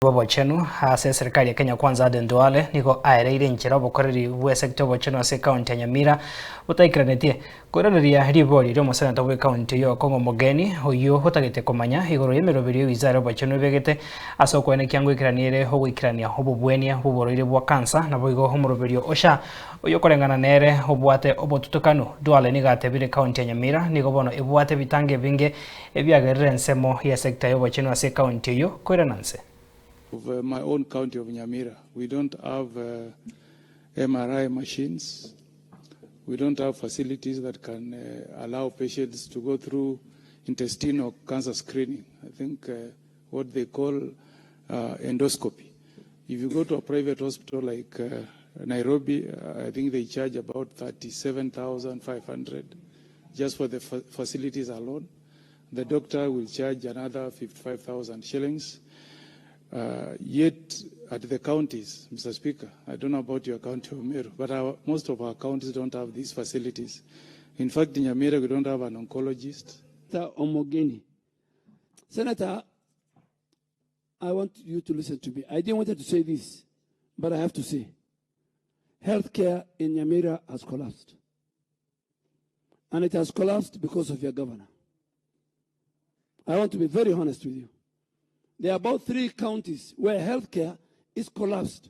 Bochenu hasa serikali ya Kenya Kwanza Dendwale niko aireire nchira bokoreri bwa Esekta Bochenu ase county ya Nyamira utaikiranetie kwiraniria ribori ryo musenata bwa county yo OKONG'O mugeni uyu utagite kumanya iguru yemerobiri wizara Bochenu begete asoko ene kyangu ikiraniere hogwikirania obubwenia buboroire bwa kansa na boigo homuroberio osha uyu korengana nere obwate obotutukanu Dwale nigatebire county ya Nyamira nigo bono ebwate bitange binge ebyagerere nsemo ya Esekta yo Bochenu ase county yo NIGO. Of my own county of Nyamira, we don't have MRI machines. We don't have facilities that can allow patients to go through intestinal cancer screening. I think what they call endoscopy. If you go to a private hospital like Nairobi, I think they charge about 37,500 just for the facilities alone. The doctor will charge another 55,000 shillings. Yet at the counties, Mr. Speaker, I don't know about your county of Meru, but most of our counties don't have these facilities. In fact, in Nyamira, we don't have an oncologist. Omogeni. Senator, I want you to listen to me. I didn't want to say this, but I have to say, healthcare in Nyamira has collapsed. And it has collapsed because of your governor. I want to be very honest with you. There are about 3 counties where healthcare is collapsed.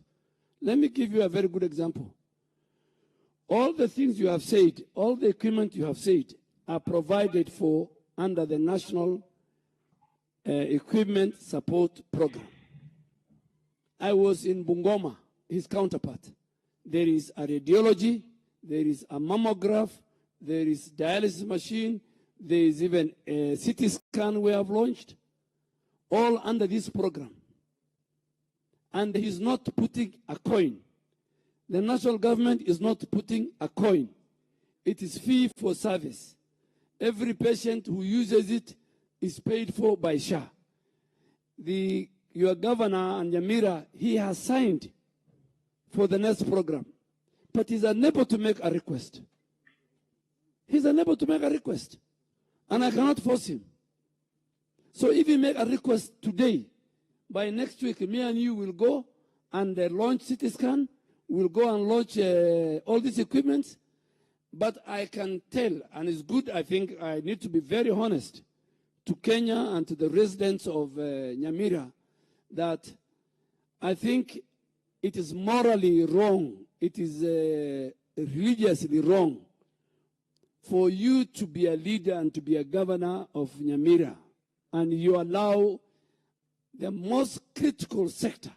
Let me give you a very good example. All the things you have said, all the equipment you have said, are provided for under the National Equipment Support Program. I was in Bungoma, his counterpart. There is a radiology, there is a mammograph, there is dialysis machine, there is even a CT scan we have launched, all under this program. And he's not putting a coin. The national government is not putting a coin. It is fee for service. Every patient who uses it is paid for by SHA. Your governor and Nyamira, he has signed for the next program, but he's unable to make a request. He's unable to make a request, and I cannot force him. So if you make a request today, by next week, me and you will go and launch CT scan. We'll go and launch all these equipments. But I can tell, and it's good, I think I need to be very honest to Kenya and to the residents of Nyamira, that I think it is morally wrong, it is religiously wrong for you to be a leader and to be a governor of Nyamira, and you allow the most critical sector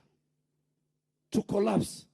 to collapse